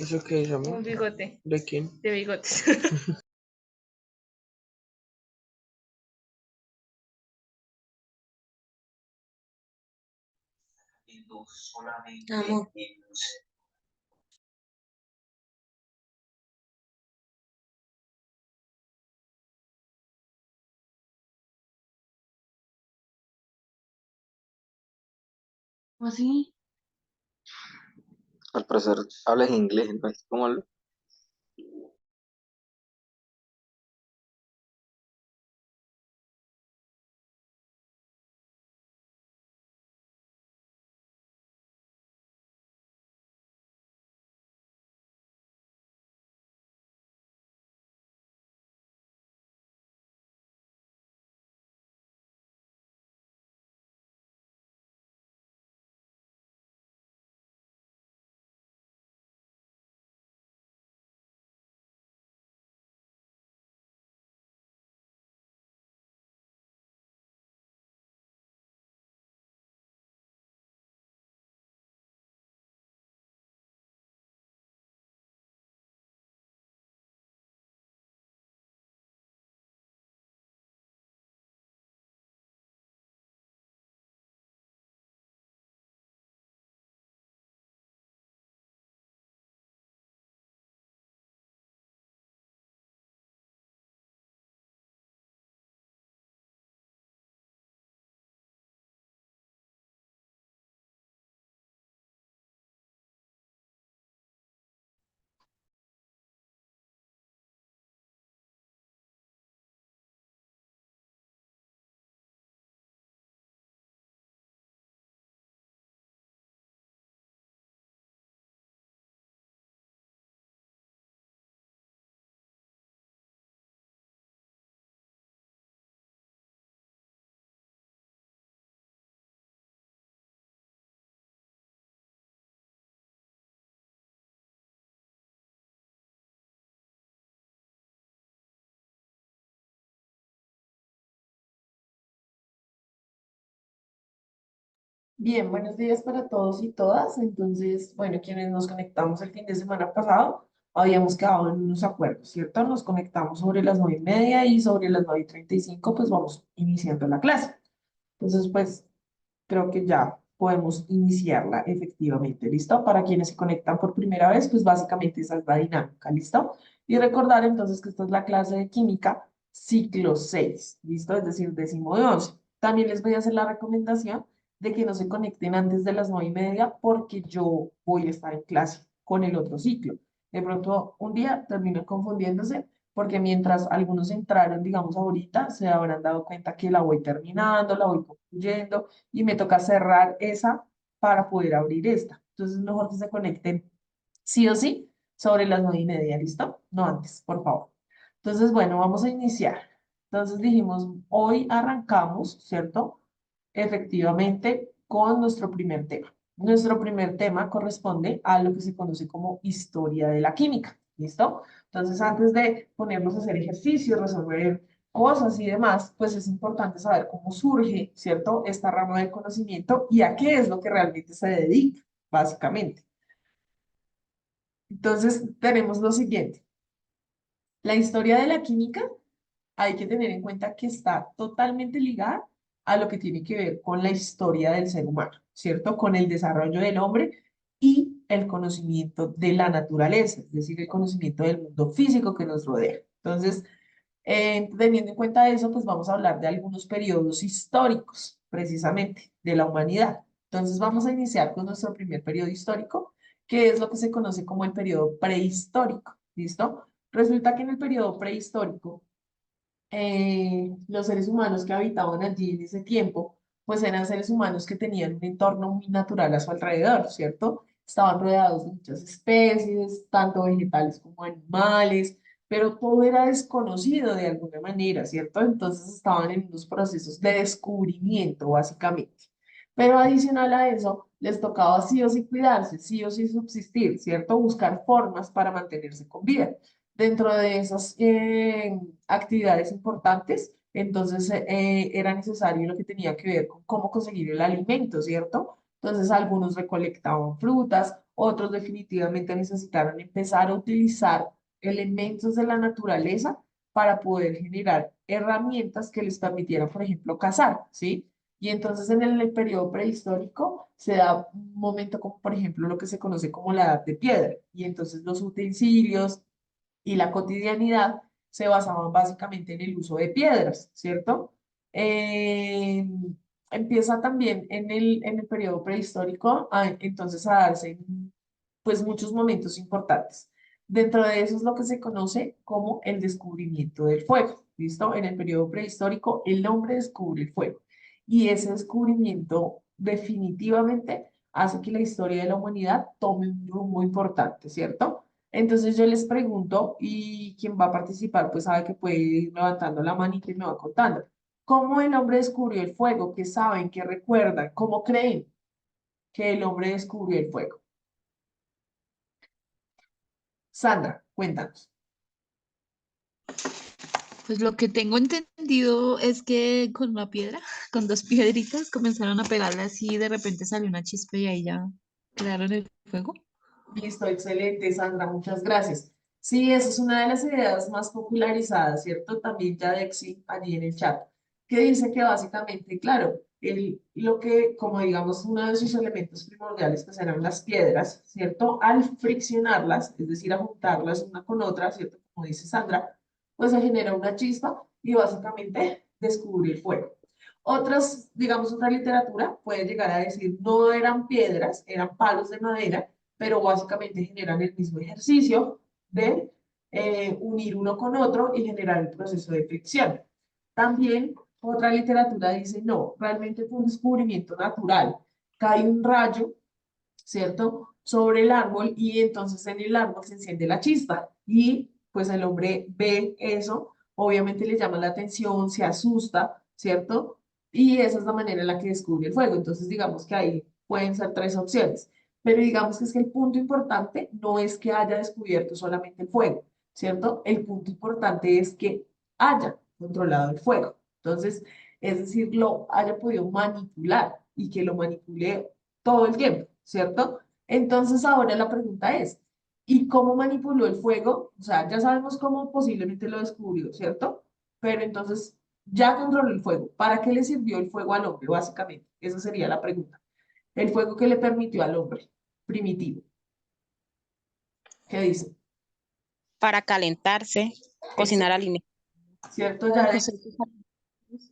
¿Eso qué es, amor? Un bigote ¿De quién? de bigotes. Amor, ¿así? Al profesor habla en inglés, entonces, ¿cómo hablo? Bien, buenos días para todos y todas. Entonces, bueno, quienes nos conectamos el fin de semana pasado, habíamos quedado en unos acuerdos, ¿cierto? Nos conectamos sobre las 9:30 y sobre las 9:35, pues vamos iniciando la clase. Entonces, pues creo que ya podemos iniciarla efectivamente, ¿listo? Para quienes se conectan por primera vez, pues básicamente esa es la dinámica, ¿listo? Y recordar entonces que esta es la clase de química ciclo 6, ¿listo? Es decir, 10º de 11. También les voy a hacer la recomendación de que no se conecten antes de las 9:30 porque yo voy a estar en clase con el otro ciclo. De pronto, un día termino confundiéndose porque mientras algunos entraron, digamos, ahorita, se habrán dado cuenta que la voy terminando, la voy concluyendo y me toca cerrar esa para poder abrir esta. Entonces, es mejor que se conecten sí o sí sobre las 9:30, ¿listo? No antes, por favor. Entonces, bueno, vamos a iniciar. Entonces dijimos, hoy arrancamos, ¿cierto? Efectivamente, con nuestro primer tema. Nuestro primer tema corresponde a lo que se conoce como historia de la química, ¿listo? Entonces, antes de ponernos a hacer ejercicios, resolver cosas y demás, pues es importante saber cómo surge, ¿cierto? Esta rama del conocimiento y a qué es lo que realmente se dedica, básicamente. Entonces, tenemos lo siguiente. La historia de la química hay que tener en cuenta que está totalmente ligada a lo que tiene que ver con la historia del ser humano, ¿cierto? Con el desarrollo del hombre y el conocimiento de la naturaleza, es decir, el conocimiento del mundo físico que nos rodea. Entonces, teniendo en cuenta eso, pues vamos a hablar de algunos periodos históricos, precisamente, de la humanidad. Entonces, vamos a iniciar con nuestro primer periodo histórico, que es lo que se conoce como el periodo prehistórico, ¿listo? Resulta que en el periodo prehistórico, los seres humanos que habitaban allí en ese tiempo, pues eran seres humanos que tenían un entorno muy natural a su alrededor, ¿cierto? Estaban rodeados de muchas especies, tanto vegetales como animales, pero todo era desconocido de alguna manera, ¿cierto? Entonces estaban en unos procesos de descubrimiento, básicamente. Pero adicional a eso, les tocaba sí o sí cuidarse, sí o sí subsistir, ¿cierto? Buscar formas para mantenerse con vida. Dentro de esas actividades importantes, entonces era necesario lo que tenía que ver con cómo conseguir el alimento, ¿cierto? Entonces, algunos recolectaban frutas, otros definitivamente necesitaron empezar a utilizar elementos de la naturaleza para poder generar herramientas que les permitieran, por ejemplo, cazar, ¿sí? Y entonces en el periodo prehistórico se da un momento como, por ejemplo, lo que se conoce como la Edad de Piedra. Y entonces los utensilios y la cotidianidad se basaban básicamente en el uso de piedras, ¿cierto? Eh, Empieza también en el periodo prehistórico entonces a darse pues muchos momentos importantes. Dentro de eso es lo que se conoce como el descubrimiento del fuego, ¿listo? En el periodo prehistórico el hombre descubre el fuego y ese descubrimiento definitivamente hace que la historia de la humanidad tome un rumbo importante, ¿cierto? Entonces yo les pregunto y quien va a participar pues sabe que puede ir levantando la manita y me va contando. ¿Cómo el hombre descubrió el fuego? ¿Qué saben? ¿Qué recuerdan? ¿Cómo creen que el hombre descubrió el fuego? Sandra, cuéntanos. Pues lo que tengo entendido es que con una piedra, con dos piedritas, comenzaron a pegarle así y de repente salió una chispa y ahí ya crearon el fuego. Listo, excelente, Sandra, muchas gracias. Sí, esa es una de las ideas más popularizadas, ¿cierto? También ya Dexi allí en el chat, que dice que básicamente, claro, lo que, como digamos, uno de sus elementos primordiales, pues eran las piedras, ¿cierto? Al friccionarlas, es decir, a juntarlas una con otra, ¿cierto? Como dice Sandra, pues se genera una chispa y básicamente descubre el fuego. Otras, digamos, otra literatura puede llegar a decir, no eran piedras, eran palos de madera pero básicamente generan el mismo ejercicio de unir uno con otro y generar el proceso de fricción. También otra literatura dice, no, realmente fue un descubrimiento natural. Cae un rayo, ¿cierto?, sobre el árbol y entonces en el árbol se enciende la chispa y pues el hombre ve eso, obviamente le llama la atención, se asusta, ¿cierto? Y esa es la manera en la que descubre el fuego. Entonces digamos que ahí pueden ser tres opciones. Pero digamos que es que el punto importante no es que haya descubierto solamente el fuego, ¿cierto? El punto importante es que haya controlado el fuego. Entonces, es decir, lo haya podido manipular y que lo manipule todo el tiempo, ¿cierto? Entonces ahora la pregunta es, ¿y cómo manipuló el fuego? O sea, ya sabemos cómo posiblemente lo descubrió, ¿cierto? Pero entonces ya controló el fuego. ¿Para qué le sirvió el fuego al hombre, básicamente? Esa sería la pregunta. El fuego que le permitió al hombre primitivo. ¿Qué dice? Para calentarse, cocinar Excelente, alimentos. ¿cierto, Para Yare? coser tus alimentos.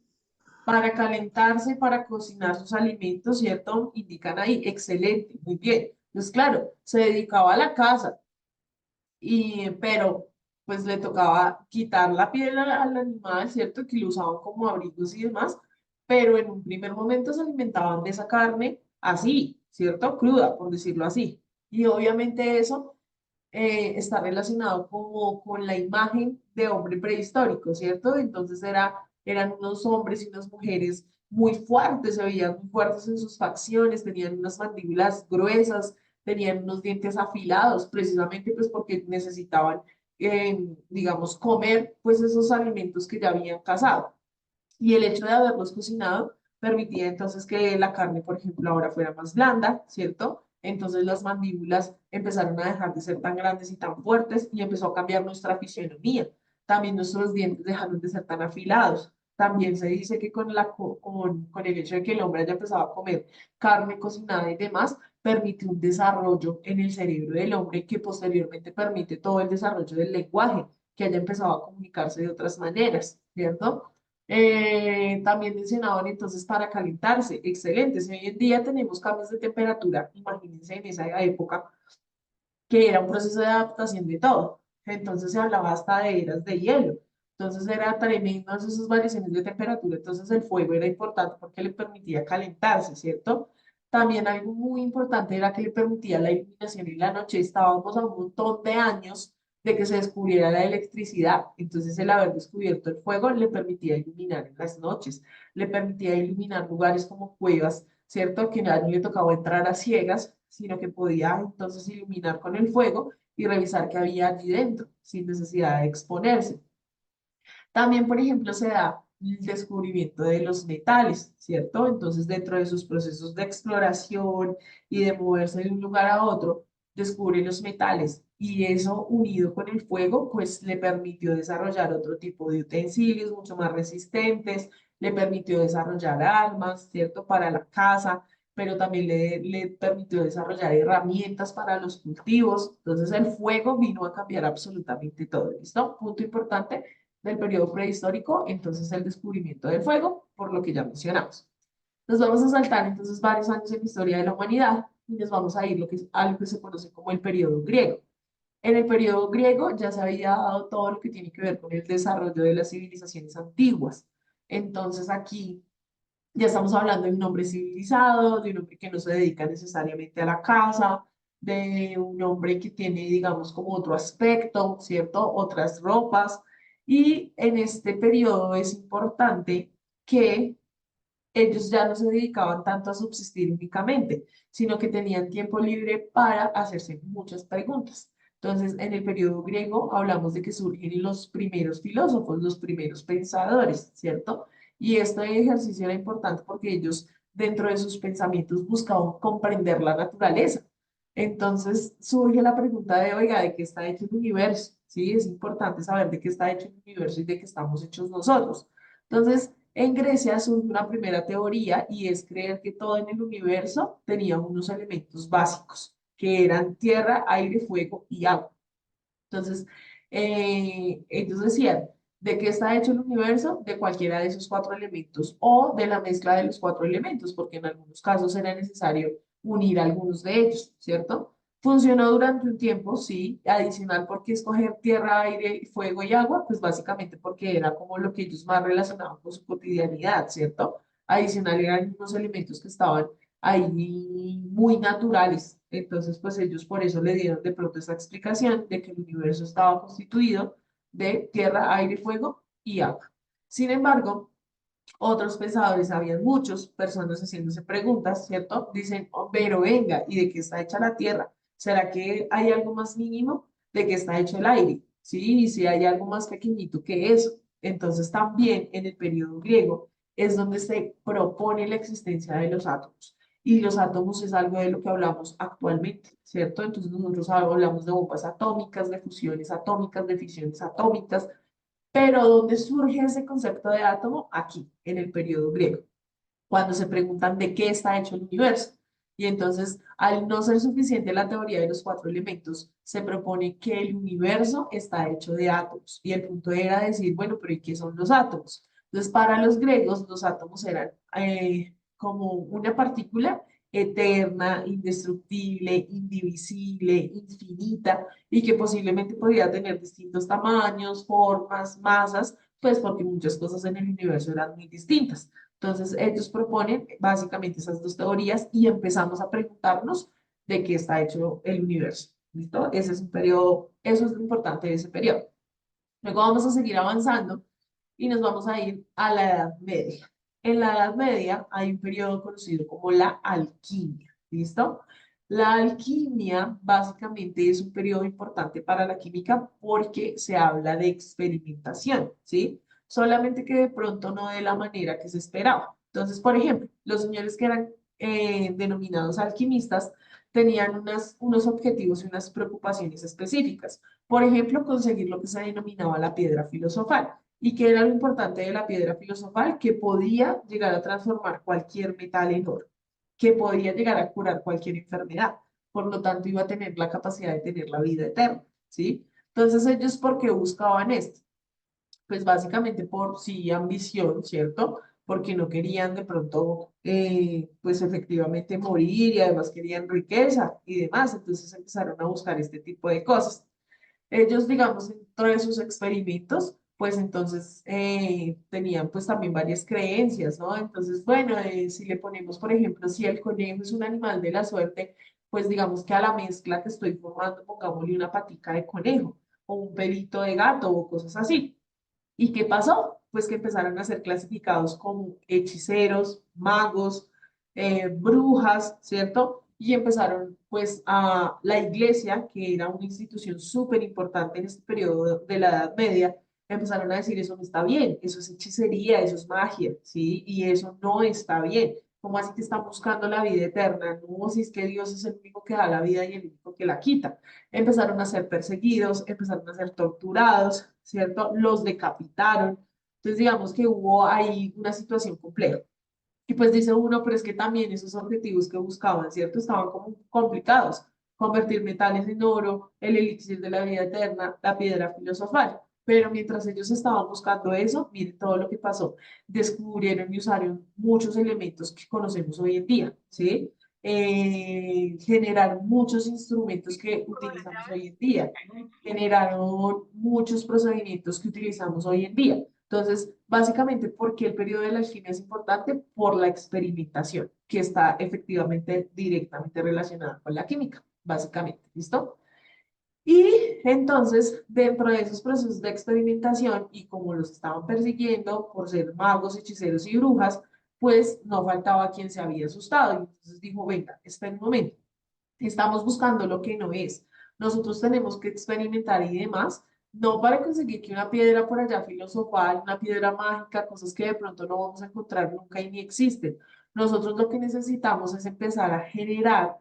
Para calentarse, para cocinar sus alimentos, ¿cierto? Indican ahí, excelente, muy bien. Pues claro, se dedicaba a la casa, pero pues le tocaba quitar la piel al animal, ¿cierto? Que lo usaban como abrigos y demás, pero en un primer momento se alimentaban de esa carne así, ¿cierto? Cruda, por decirlo así. Y obviamente eso está relacionado como con la imagen de hombre prehistórico, ¿cierto? Entonces eran unos hombres y unas mujeres muy fuertes, se veían muy fuertes en sus facciones, tenían unas mandíbulas gruesas, tenían unos dientes afilados, precisamente pues porque necesitaban, digamos, comer pues esos alimentos que ya habían cazado. Y el hecho de haberlos cocinado permitía entonces que la carne, por ejemplo, ahora fuera más blanda, ¿cierto? Entonces las mandíbulas empezaron a dejar de ser tan grandes y tan fuertes y empezó a cambiar nuestra fisionomía. También nuestros dientes dejaron de ser tan afilados. También se dice que con el hecho de que el hombre haya empezado a comer carne cocinada y demás, permite un desarrollo en el cerebro del hombre que posteriormente permite todo el desarrollo del lenguaje, que haya empezado a comunicarse de otras maneras, ¿cierto? También mencionaban entonces para calentarse, excelente. Si hoy en día tenemos cambios de temperatura, imagínense en esa época que era un proceso de adaptación de todo. Entonces se hablaba hasta de eras de hielo. Entonces era tremendo esas variaciones de temperatura. Entonces el fuego era importante porque le permitía calentarse, ¿cierto? También algo muy importante era que le permitía la iluminación en la noche. Estábamos a un montón de años de que se descubriera la electricidad. Entonces el haber descubierto el fuego le permitía iluminar en las noches, le permitía iluminar lugares como cuevas, ¿cierto? Que a nadie le tocaba entrar a ciegas, sino que podía entonces iluminar con el fuego y revisar qué había allí dentro, sin necesidad de exponerse. También, por ejemplo, se da el descubrimiento de los metales, ¿cierto? Entonces, dentro de sus procesos de exploración y de moverse de un lugar a otro, descubre los metales y eso unido con el fuego, pues le permitió desarrollar otro tipo de utensilios mucho más resistentes, le permitió desarrollar armas, ¿cierto? Para la caza, pero también le permitió desarrollar herramientas para los cultivos. Entonces el fuego vino a cambiar absolutamente todo, ¿listo? Punto importante del periodo prehistórico, entonces el descubrimiento del fuego, por lo que ya mencionamos. Nos vamos a saltar entonces varios años en la historia de la humanidad y nos vamos a ir a lo que se conoce como el periodo griego. En el periodo griego ya se había dado todo lo que tiene que ver con el desarrollo de las civilizaciones antiguas. Entonces aquí ya estamos hablando de un hombre civilizado, de un hombre que no se dedica necesariamente a la caza, de un hombre que tiene, digamos, como otro aspecto, ¿cierto? Otras ropas. Y en este periodo es importante que ellos ya no se dedicaban tanto a subsistir únicamente, sino que tenían tiempo libre para hacerse muchas preguntas. Entonces, en el periodo griego hablamos de que surgen los primeros filósofos, los primeros pensadores, ¿cierto? Y este ejercicio era importante porque ellos, dentro de sus pensamientos, buscaban comprender la naturaleza. Entonces, surge la pregunta de, oiga, ¿de qué está hecho el universo? Sí, es importante saber de qué está hecho el universo y de qué estamos hechos nosotros. Entonces, en Grecia surge una primera teoría y es creer que todo en el universo tenía unos elementos básicos, que eran tierra, aire, fuego y agua. Entonces, ellos decían, ¿de qué está hecho el universo? De cualquiera de esos cuatro elementos o de la mezcla de los cuatro elementos, porque en algunos casos era necesario unir algunos de ellos, ¿cierto? Funcionó durante un tiempo, sí, adicional porque escoger tierra, aire, fuego y agua, pues básicamente porque era como lo que ellos más relacionaban con su cotidianidad, ¿cierto? Adicional eran unos elementos que estaban ahí muy naturales. Entonces, pues ellos por eso le dieron de pronto esa explicación de que el universo estaba constituido de tierra, aire, fuego y agua. Sin embargo, otros pensadores, habían muchos, personas haciéndose preguntas, ¿cierto? Dicen, "Oh, pero venga, ¿y de qué está hecha la tierra? ¿Será que hay algo más mínimo de qué está hecho el aire? Sí, y si hay algo más pequeñito que eso. Entonces también en el periodo griego es donde se propone la existencia de los átomos. Y los átomos es algo de lo que hablamos actualmente, ¿cierto? Entonces nosotros hablamos de bombas atómicas, de fusiones atómicas, de fisiones atómicas, pero ¿dónde surge ese concepto de átomo? Aquí, en el periodo griego, cuando se preguntan de qué está hecho el universo. Y entonces, al no ser suficiente la teoría de los cuatro elementos, se propone que el universo está hecho de átomos. Y el punto era decir, bueno, pero ¿y qué son los átomos? Entonces, para los griegos, los átomos eran como una partícula eterna, indestructible, indivisible, infinita, y que posiblemente podía tener distintos tamaños, formas, masas, pues porque muchas cosas en el universo eran muy distintas. Entonces, ellos proponen básicamente esas dos teorías y empezamos a preguntarnos de qué está hecho el universo. ¿Listo? Ese es un periodo, eso es lo importante de ese periodo. Luego vamos a seguir avanzando y nos vamos a ir a la Edad Media. En la Edad Media hay un periodo conocido como la alquimia. ¿Listo? La alquimia básicamente es un periodo importante para la química porque se habla de experimentación, ¿sí? Solamente que de pronto no de la manera que se esperaba. Entonces, por ejemplo, los señores que eran denominados alquimistas tenían unos objetivos y unas preocupaciones específicas. Por ejemplo, conseguir lo que se denominaba la piedra filosofal. ¿Y qué era lo importante de la piedra filosofal? Que podía llegar a transformar cualquier metal en oro, que podía llegar a curar cualquier enfermedad. Por lo tanto, iba a tener la capacidad de tener la vida eterna, ¿sí? Entonces, ellos, ¿por qué buscaban esto? Pues básicamente por sí ambición, ¿cierto? Porque no querían de pronto, pues efectivamente morir y además querían riqueza y demás. Entonces empezaron a buscar este tipo de cosas. Ellos, digamos, dentro de sus experimentos, pues entonces tenían pues también varias creencias, ¿no? Entonces, bueno, si le ponemos, por ejemplo, si el conejo es un animal de la suerte, pues digamos que a la mezcla que estoy formando, pongámosle una patica de conejo o un pelito de gato o cosas así. ¿Y qué pasó? Pues que empezaron a ser clasificados como hechiceros, magos, brujas, ¿cierto? Y empezaron pues a la iglesia, que era una institución súper importante en este periodo de la Edad Media, empezaron a decir, eso no está bien, eso es hechicería, eso es magia, ¿sí? Y eso no está bien. ¿Cómo así que están buscando la vida eterna? No, si es que Dios es el único que da la vida y el único que la quita. Empezaron a ser perseguidos, empezaron a ser torturados, ¿cierto? Los decapitaron. Entonces, digamos que hubo ahí una situación compleja. Y pues dice uno, pero es que también esos objetivos que buscaban, ¿cierto? Estaban como complicados. Convertir metales en oro, el elixir de la vida eterna, la piedra filosofal. Pero mientras ellos estaban buscando eso, miren todo lo que pasó. Descubrieron y usaron muchos elementos que conocemos hoy en día, ¿sí? Generaron muchos instrumentos que utilizamos hoy en día. Generaron muchos procedimientos que utilizamos hoy en día. Entonces, básicamente, ¿por qué el periodo de la alquimia es importante? Por la experimentación, que está efectivamente directamente relacionada con la química, básicamente, ¿listo? Y entonces, dentro de esos procesos de experimentación, y como los estaban persiguiendo por ser magos, hechiceros y brujas, pues no faltaba quien se había asustado. Y entonces dijo, venga, espera un momento, estamos buscando lo que no es. Nosotros tenemos que experimentar y demás, no para conseguir que una piedra por allá filosofal, una piedra mágica, cosas que de pronto no vamos a encontrar nunca y ni existen. Nosotros lo que necesitamos es empezar a generar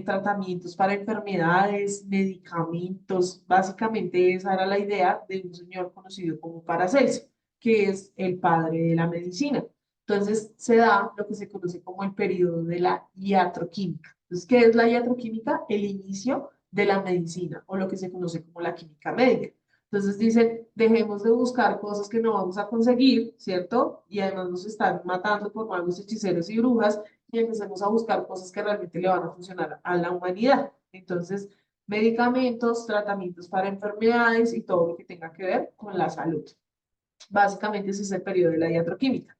tratamientos para enfermedades, medicamentos. Básicamente esa era la idea de un señor conocido como Paracelso, que es el padre de la medicina. Entonces se da lo que se conoce como el periodo de la iatroquímica. Entonces, ¿qué es la iatroquímica? El inicio de la medicina o lo que se conoce como la química médica. Entonces dicen, dejemos de buscar cosas que no vamos a conseguir, ¿cierto? Y además nos están matando por magos, hechiceros y brujas y empecemos a buscar cosas que realmente le van a funcionar a la humanidad. Entonces, medicamentos, tratamientos para enfermedades y todo lo que tenga que ver con la salud. Básicamente ese es el periodo de la iatroquímica.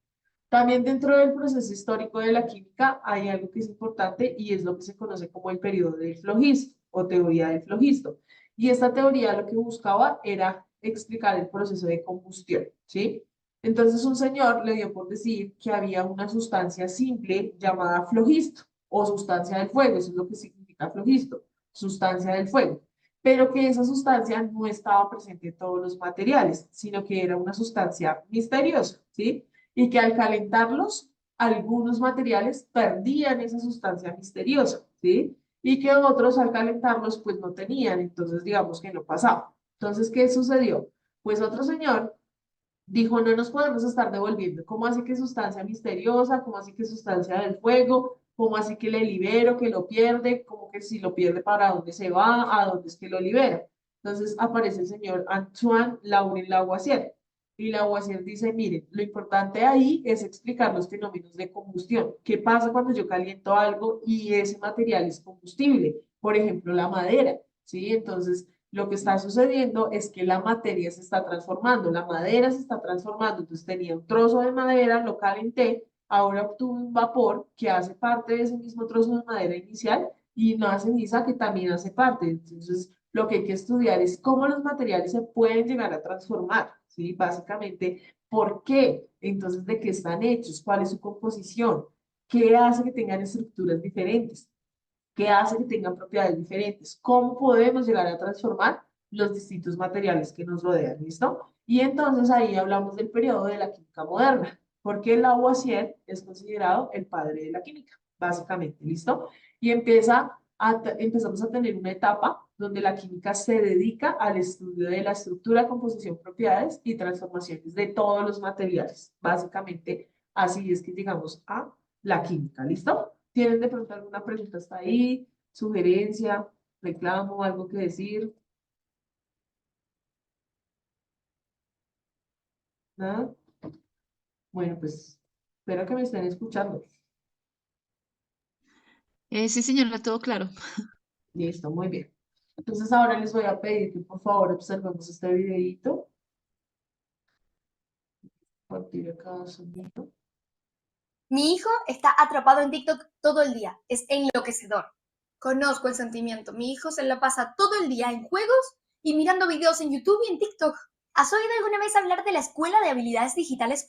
También dentro del proceso histórico de la química hay algo que es importante y es lo que se conoce como el periodo del flogisto o teoría del flogisto. Y esta teoría lo que buscaba era explicar el proceso de combustión, ¿sí? Entonces un señor le dio por decir que había una sustancia simple llamada flogisto o sustancia del fuego, eso es lo que significa flogisto, sustancia del fuego, pero que esa sustancia no estaba presente en todos los materiales, sino que era una sustancia misteriosa, ¿sí? Y que al calentarlos, algunos materiales perdían esa sustancia misteriosa, ¿sí? Y que otros al calentarlos pues no tenían, entonces digamos que no pasaba. Entonces, ¿qué sucedió? Pues otro señor dijo, no nos podemos estar devolviendo. ¿Cómo así que sustancia misteriosa? ¿Cómo así que sustancia del fuego? ¿Cómo así que le libero, que lo pierde? ¿Cómo que si lo pierde para dónde se va? ¿A dónde es que lo libera? Entonces aparece el señor Antoine Laurent Lavoisier. Y Lavoisier dice, miren, lo importante ahí es explicar los fenómenos de combustión. ¿Qué pasa cuando yo caliento algo y ese material es combustible? Por ejemplo, la madera, ¿sí? Entonces, lo que está sucediendo es que la materia se está transformando, la madera se está transformando. Entonces tenía un trozo de madera, lo calenté, ahora obtuve un vapor que hace parte de ese mismo trozo de madera inicial y una ceniza que también hace parte. Entonces, lo que hay que estudiar es cómo los materiales se pueden llegar a transformar, ¿sí? Básicamente, ¿por qué? Entonces, ¿de qué están hechos? ¿Cuál es su composición? ¿Qué hace que tengan estructuras diferentes? ¿Qué hace que tengan propiedades diferentes? ¿Cómo podemos llegar a transformar los distintos materiales que nos rodean? ¿Listo? Y entonces ahí hablamos del periodo de la química moderna, porque Lavoisier es considerado el padre de la química, básicamente, ¿listo? Y empezamos a tener una etapa donde la química se dedica al estudio de la estructura, composición, propiedades y transformaciones de todos los materiales. Básicamente, así es que llegamos a la química, ¿listo? ¿Tienen de pronto alguna pregunta hasta ahí? ¿Sugerencia? ¿Reclamo? ¿Algo que decir? ¿Nada? Bueno, pues espero que me estén escuchando. Sí, señora, todo claro. Listo, muy bien. Entonces ahora les voy a pedir que por favor observemos este videito. Compartir acá sonido. Mi hijo está atrapado en TikTok todo el día. Es enloquecedor. Conozco el sentimiento. Mi hijo se la pasa todo el día en juegos y mirando videos en YouTube y en TikTok. ¿Has oído alguna vez hablar de la Escuela de Habilidades Digitales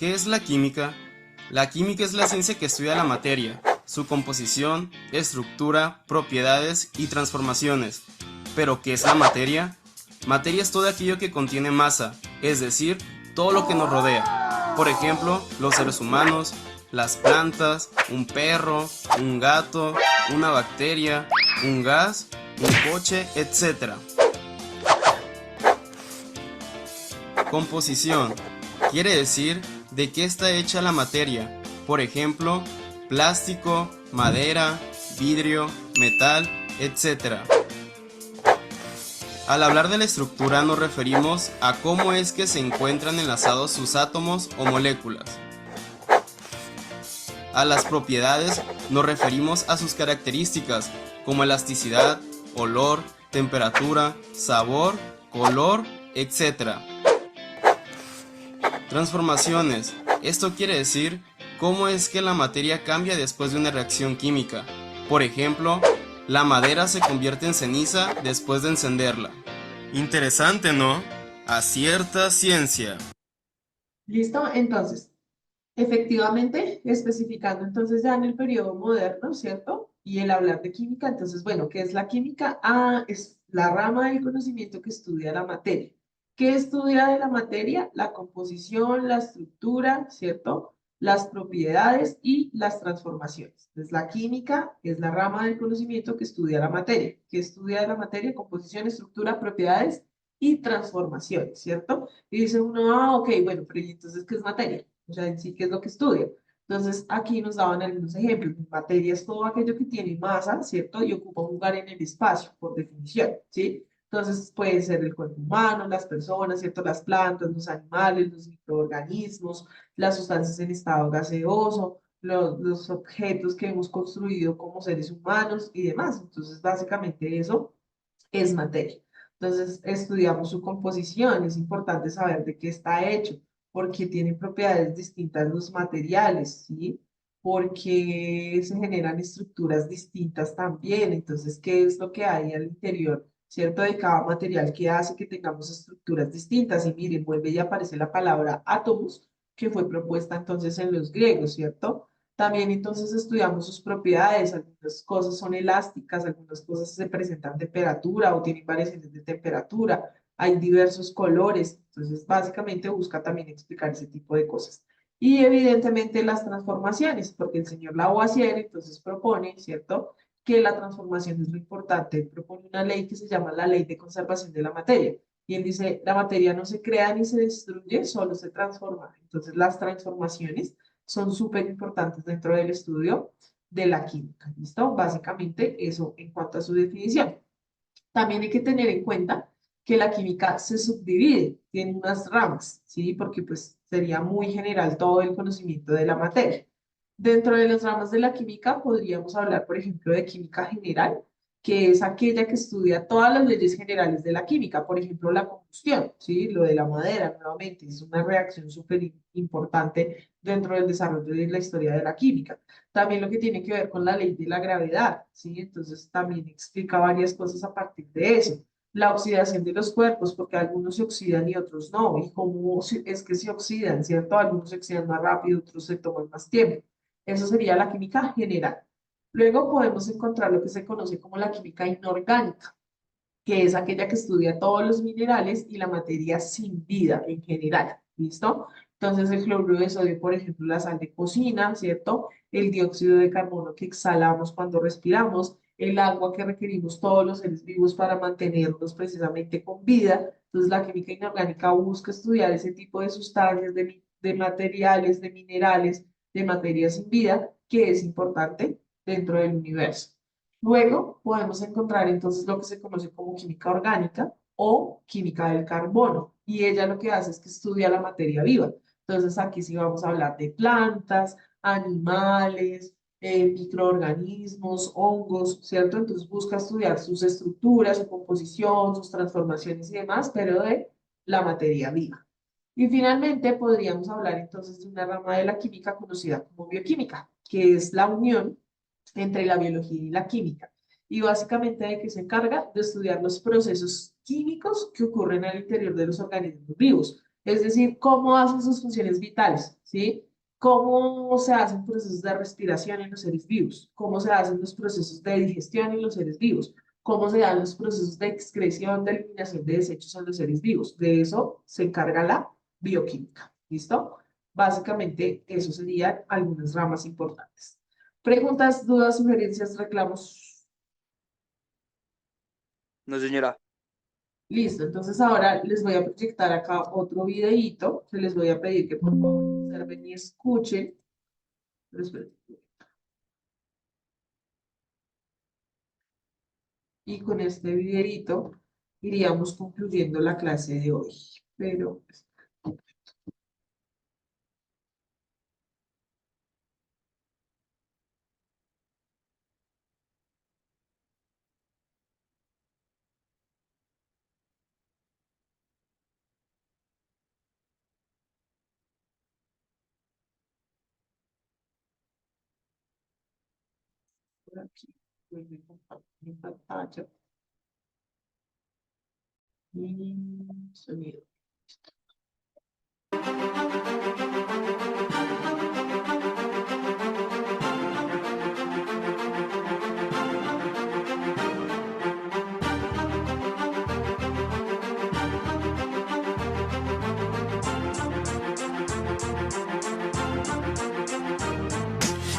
¿Qué es la química? La química es la ciencia que estudia la materia, su composición, estructura, propiedades y transformaciones. ¿Pero qué es la materia? Materia es todo aquello que contiene masa, es decir, todo lo que nos rodea. Por ejemplo, los seres humanos, las plantas, un perro, un gato, una bacteria, un gas, un coche, etc. Composición. Quiere decir de qué está hecha la materia. Por ejemplo, plástico, madera, vidrio, metal, etc. Al hablar de la estructura nos referimos a cómo es que se encuentran enlazados sus átomos o moléculas. A las propiedades nos referimos a sus características como elasticidad, olor, temperatura, sabor, color, etc. Transformaciones. Esto quiere decir cómo es que la materia cambia después de una reacción química. Por ejemplo, la madera se convierte en ceniza después de encenderla. Interesante, ¿no? Acierta ciencia. ¿Listo? Entonces, efectivamente, especificando entonces ya en el periodo moderno, ¿cierto? Y el hablar de química, entonces, bueno, ¿qué es la química? Ah, es la rama del conocimiento que estudia la materia. ¿Qué estudia de la materia? La composición, la estructura, ¿cierto? Las propiedades y las transformaciones. Entonces, la química es la rama del conocimiento que estudia la materia. ¿Qué estudia de la materia? Composición, estructura, propiedades y transformaciones, ¿cierto? Y dice uno, ah, ok, bueno, pero ¿y entonces qué es materia? O sea, en sí, ¿qué es lo que estudia? Entonces, aquí nos daban algunos ejemplos. Materia es todo aquello que tiene masa, ¿cierto? Y ocupa un lugar en el espacio, por definición, ¿sí? Entonces, puede ser el cuerpo humano, las personas, ¿cierto? Las plantas, los animales, los microorganismos, las sustancias en estado gaseoso, los objetos que hemos construido como seres humanos y demás. Entonces, básicamente eso es materia. Entonces, estudiamos su composición, es importante saber de qué está hecho, porque tienen propiedades distintas los materiales, ¿sí? Porque se generan estructuras distintas también, entonces, ¿qué es lo que hay al interior, ¿cierto? De cada material que hace que tengamos estructuras distintas. Y miren, vuelve y aparece la palabra átomos, que fue propuesta entonces en los griegos, ¿cierto? También entonces estudiamos sus propiedades, algunas cosas son elásticas, algunas cosas se presentan temperatura o tienen variaciones de temperatura, hay diversos colores, entonces básicamente busca también explicar ese tipo de cosas. Y evidentemente las transformaciones, porque el señor Lavoisier entonces propone, ¿cierto?, que la transformación es lo importante. Él propone una ley que se llama la ley de conservación de la materia. Y él dice, la materia no se crea ni se destruye, solo se transforma. Entonces las transformaciones son súper importantes dentro del estudio de la química, ¿listo? Básicamente eso en cuanto a su definición. También hay que tener en cuenta que la química se subdivide, tiene unas ramas, ¿sí? Porque pues sería muy general todo el conocimiento de la materia. Dentro de las ramas de la química podríamos hablar, por ejemplo, de química general, que es aquella que estudia todas las leyes generales de la química, por ejemplo, la combustión, ¿sí? Lo de la madera, nuevamente, es una reacción súper importante dentro del desarrollo de la historia de la química. También lo que tiene que ver con la ley de la gravedad, ¿sí? Entonces también explica varias cosas a partir de eso. La oxidación de los cuerpos, porque algunos se oxidan y otros no, y cómo es que se oxidan, ¿cierto? Algunos se oxidan más rápido, otros se toman más tiempo. Eso sería la química general. Luego podemos encontrar lo que se conoce como la química inorgánica, que es aquella que estudia todos los minerales y la materia sin vida en general. ¿Listo? Entonces el cloruro de sodio, por ejemplo, la sal de cocina, ¿cierto? El dióxido de carbono que exhalamos cuando respiramos, el agua que requerimos todos los seres vivos para mantenernos precisamente con vida. Entonces la química inorgánica busca estudiar ese tipo de sustancias, de materiales, de minerales, de materia sin vida, que es importante dentro del universo. Luego podemos encontrar entonces lo que se conoce como química orgánica o química del carbono, y ella lo que hace es que estudia la materia viva. Entonces aquí sí vamos a hablar de plantas, animales, microorganismos, hongos, ¿cierto? Entonces busca estudiar sus estructuras, su composición, sus transformaciones y demás, pero de la materia viva. Y finalmente podríamos hablar entonces de una rama de la química conocida como bioquímica, que es la unión entre la biología y la química. Y básicamente de que se encarga de estudiar los procesos químicos que ocurren al interior de los organismos vivos. Es decir, cómo hacen sus funciones vitales, ¿sí? Cómo se hacen procesos de respiración en los seres vivos, cómo se hacen los procesos de digestión en los seres vivos, cómo se dan los procesos de excreción, de eliminación de desechos en los seres vivos. De eso se encarga la bioquímica, ¿listo? Básicamente, eso serían algunas ramas importantes. Preguntas, dudas, sugerencias, reclamos. No, señora. Listo, entonces ahora les voy a proyectar acá otro videíto que les voy a pedir que por favor observen y escuchen. Pero esperen. Y con este videíto iríamos concluyendo la clase de hoy. Pero por aquí voy a compartir mi pantalla y sonido.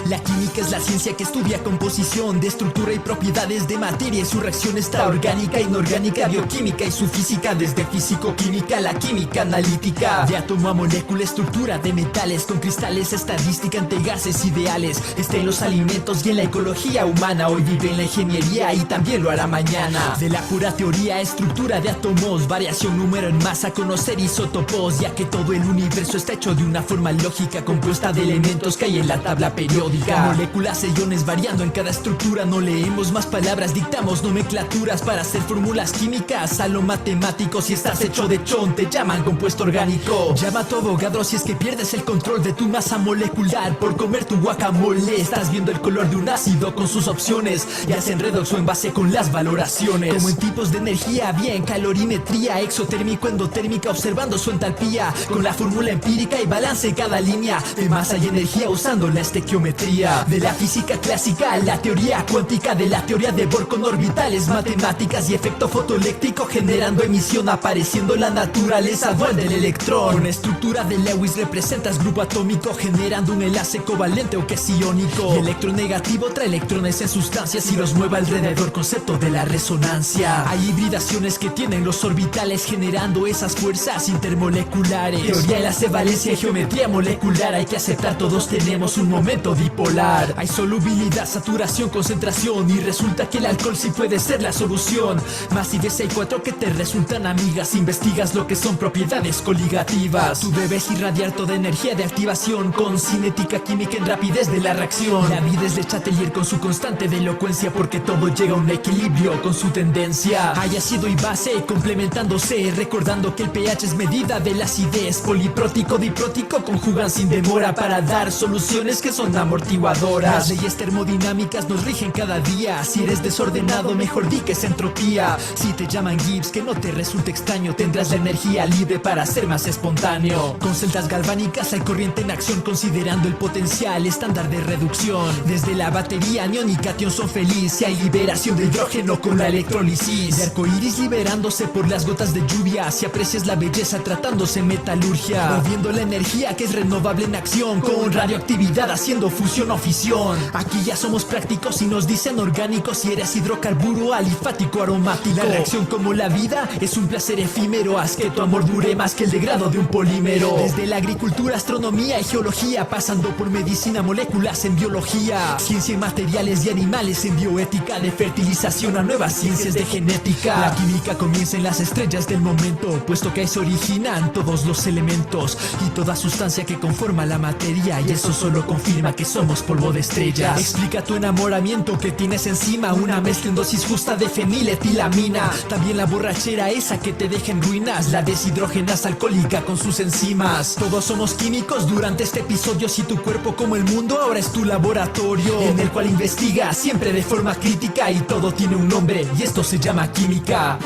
La química es la ciencia que estudia composición de estructura y propiedades de materia y su reacción está orgánica, inorgánica, bioquímica y su física, desde físico-química a la química analítica, de átomo a molécula, estructura de metales con cristales, estadística ante gases ideales, está en los alimentos y en la ecología humana, hoy vive en la ingeniería y también lo hará mañana, de la pura teoría, estructura de átomos, variación, número en masa, conocer isótopos, ya que todo el universo está hecho de una forma lógica compuesta de elementos que hay en la tabla periódica. Moléculas e iones variando en cada estructura. No leemos más palabras, dictamos nomenclaturas para hacer fórmulas químicas. A lo matemático, si estás hecho de chon, te llaman compuesto orgánico. Llama a tu abogado si es que pierdes el control de tu masa molecular por comer tu guacamole. Estás viendo el color de un ácido con sus opciones, ya sea en redox o en base con las valoraciones. Como en tipos de energía, bien calorimetría, exotérmico, endotérmica, observando su entalpía con la fórmula empírica y balance en cada línea de masa y energía usando la estequiometría. De la física clásica a la teoría cuántica, de la teoría de Bohr con orbitales, matemáticas y efecto fotoeléctrico generando emisión, apareciendo la naturaleza dual del electrón. Con estructura de Lewis representas grupo atómico generando un enlace covalente o que es iónico. Y electronegativo trae electrones en sustancias y los mueve alrededor, concepto de la resonancia. Hay hibridaciones que tienen los orbitales generando esas fuerzas intermoleculares. Teoría, enlace, valencia y geometría molecular. Hay que aceptar, todos tenemos un momento bipolar. Hay solubilidad, saturación, concentración y resulta que el alcohol sí puede ser la solución. Más y veces hay cuatro que te resultan amigas. Investigas lo que son propiedades coligativas. Tú debes irradiar toda energía de activación con cinética química en rapidez de la reacción. La vida es de Chatelier con su constante de elocuencia, porque todo llega a un equilibrio con su tendencia. Hay ácido y base complementándose, recordando que el pH es medida de la acidez. Poliprótico, diprótico conjugan sin demora para dar soluciones que son amortiguadoras. Las leyes termodinámicas nos rigen cada día. Si eres desordenado, mejor di que es entropía. Si te llaman Gibbs, que no te resulte extraño, tendrás la energía libre para ser más espontáneo. Con celdas galvánicas hay corriente en acción, considerando el potencial estándar de reducción. Desde la batería anión y catión son feliz. Si hay liberación de hidrógeno con la electrólisis. De arcoíris liberándose por las gotas de lluvia. Si aprecias la belleza tratándose metalurgia. Moviendo la energía que es renovable en acción, con radioactividad haciendo fusión o fisión. Aquí ya somos prácticos y nos dicen orgánicos. Si eres hidrocarburo, alifático, aromático. La reacción como la vida es un placer efímero. Haz que tu amor dure más que el degrado de un polímero. Desde la agricultura, astronomía y geología, pasando por medicina, moléculas en biología, ciencia en materiales y animales en bioética, de fertilización a nuevas ciencias de genética. La química comienza en las estrellas del momento, puesto que ahí se originan todos los elementos y toda sustancia que conforma la materia, y eso solo confirma que somos polvo de estrellas. Explica tu enamoramiento que tienes encima, una mezcla en dosis justa de feniletilamina. También la borrachera esa que te deja en ruinas, la deshidrogenasa alcohólica con sus enzimas. Todos somos químicos durante este episodio. Si tu cuerpo como el mundo ahora es tu laboratorio, en el cual investigas siempre de forma crítica, y todo tiene un nombre y esto se llama química.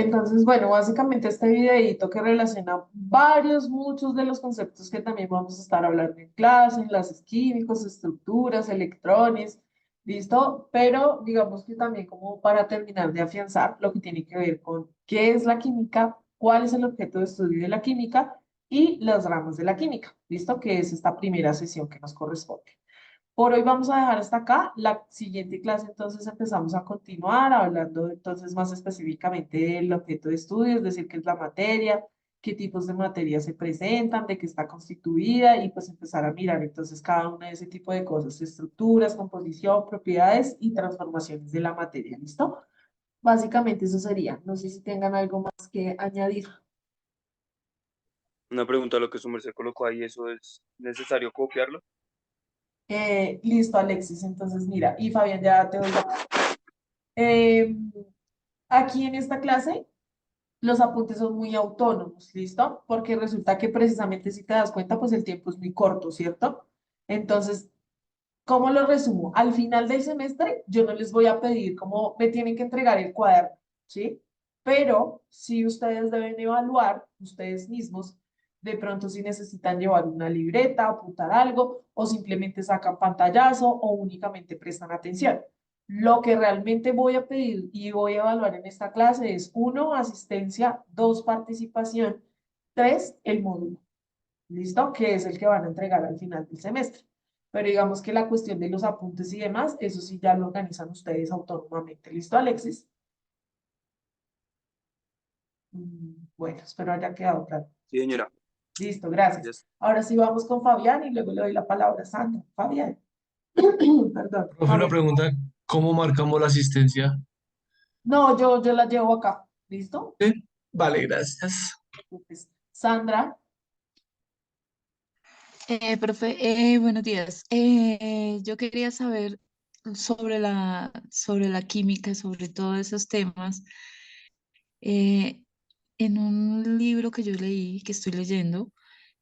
Entonces, bueno, básicamente este videíto que relaciona muchos de los conceptos que también vamos a estar hablando en clase, enlaces químicos, estructuras, electrones, ¿listo? Pero digamos que también como para terminar de afianzar lo que tiene que ver con qué es la química, cuál es el objeto de estudio de la química y las ramas de la química, ¿listo? Que es esta primera sesión que nos corresponde. Por hoy vamos a dejar hasta acá. La siguiente clase entonces empezamos a continuar hablando entonces más específicamente del objeto de estudio, es decir, qué es la materia, qué tipos de materia se presentan, de qué está constituida y pues empezar a mirar entonces cada una de ese tipo de cosas, estructuras, composición, propiedades y transformaciones de la materia. ¿Listo? Básicamente eso sería. No sé si tengan algo más que añadir. Una pregunta, lo que su merced colocó ahí, ¿eso es necesario copiarlo? Listo, Alexis. Entonces, mira, y Fabián, ya te doy la... Eh, aquí en esta clase los apuntes son muy autónomos, ¿listo? Porque resulta que precisamente si te das cuenta, pues el tiempo es muy corto, ¿cierto? Entonces, ¿cómo lo resumo? Al final del semestre, yo no les voy a pedir cómo me tienen que entregar el cuaderno, ¿sí? Pero si ustedes deben evaluar ustedes mismos, de pronto si necesitan llevar una libreta, apuntar algo, o simplemente sacan pantallazo o únicamente prestan atención. Lo que realmente voy a pedir y voy a evaluar en esta clase es 1, asistencia, 2, participación, 3, el módulo. ¿Listo? Que es el que van a entregar al final del semestre. Pero digamos que la cuestión de los apuntes y demás, eso sí ya lo organizan ustedes autónomamente. ¿Listo, Alexis? Bueno, espero haya quedado claro. Sí, señora. Listo, gracias. Gracias. Ahora sí vamos con Fabián y luego le doy la palabra a Sandra. Fabián. Perdón. Profe, una pregunta, ¿cómo marcamos la asistencia? No, yo la llevo acá. ¿Listo? ¿Sí? Vale, gracias. Pues, Sandra. Profe, buenos días. Yo quería saber sobre la química, sobre todos esos temas. Eh, en un libro que yo leí, que estoy leyendo,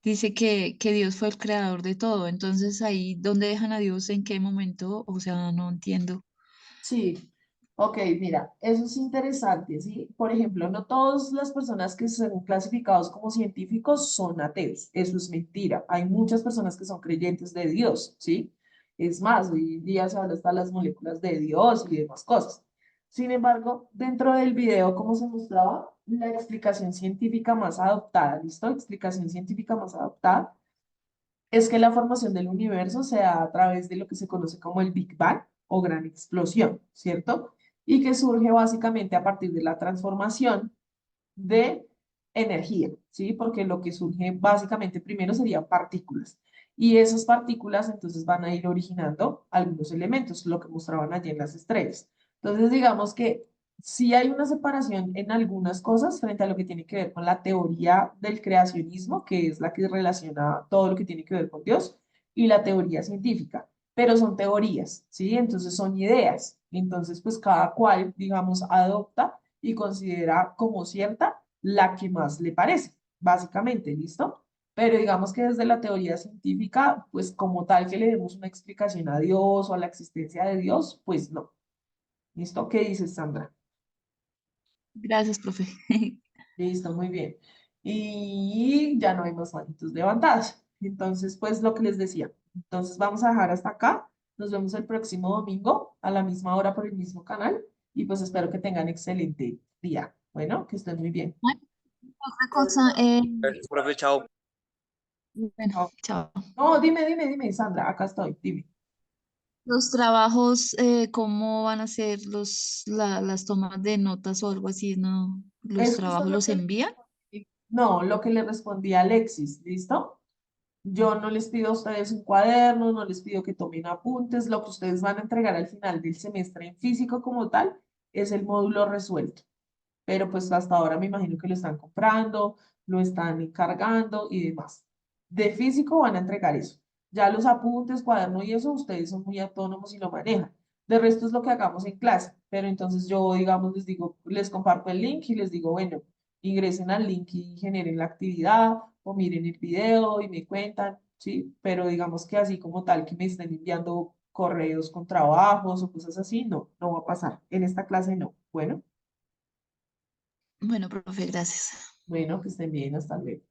dice que Dios fue el creador de todo. Entonces, ahí, ¿dónde dejan a Dios? ¿En qué momento? O sea, no entiendo. Sí, ok, mira, eso es interesante, ¿sí? Por ejemplo, no todas las personas que son clasificados como científicos son ateos, eso es mentira. Hay muchas personas que son creyentes de Dios, ¿sí? Es más, hoy en día se habla hasta las moléculas de Dios y demás cosas. Sin embargo, dentro del video, como se mostraba, la explicación científica más adoptada, ¿listo? Explicación científica más adoptada es que la formación del universo se da a través de lo que se conoce como el Big Bang o gran explosión, ¿cierto? Y que surge básicamente a partir de la transformación de energía, ¿sí? Porque lo que surge básicamente primero serían partículas. Y esas partículas entonces van a ir originando algunos elementos, lo que mostraban allí en las estrellas. Entonces digamos que sí hay una separación en algunas cosas frente a lo que tiene que ver con la teoría del creacionismo, que es la que relaciona todo lo que tiene que ver con Dios, y la teoría científica, pero son teorías, ¿sí? Entonces son ideas. Entonces, pues cada cual, digamos, adopta y considera como cierta la que más le parece, básicamente, ¿listo? Pero digamos que desde la teoría científica, pues como tal que le demos una explicación a Dios o a la existencia de Dios, pues no. ¿Listo? ¿Qué dices, Sandra? Gracias, profe. Listo, muy bien. Y ya no hay más manitos levantadas. Entonces, pues lo que les decía. Entonces vamos a dejar hasta acá. Nos vemos el próximo domingo a la misma hora por el mismo canal. Y pues espero que tengan excelente día. Bueno, que estén muy bien. Otra cosa, Gracias, profe, chao. bueno, Chao. chao. No, dime, Sandra, acá estoy, dime. Los trabajos, ¿cómo van a ser las tomas de notas o algo así? ¿No? ¿Los Es justo trabajos lo los que envían? no, lo que le respondí a Alexis, ¿listo? Yo no les pido a ustedes un cuaderno, no les pido que tomen apuntes, lo que ustedes van a entregar al final del semestre en físico como tal es el módulo resuelto. Pero pues hasta ahora me imagino que lo están comprando, lo están encargando y demás. De físico van a entregar eso. Ya los apuntes, cuaderno y eso, ustedes son muy autónomos y lo manejan. De resto es lo que hagamos en clase, pero entonces yo, digamos, les digo, les comparto el link y les digo, bueno, ingresen al link y generen la actividad o miren el video y me cuentan, ¿sí? Pero digamos que así como tal que me estén enviando correos con trabajos o cosas así, no, no va a pasar. En esta clase no. Bueno. Bueno, profe, gracias. Bueno, que estén bien, hasta luego.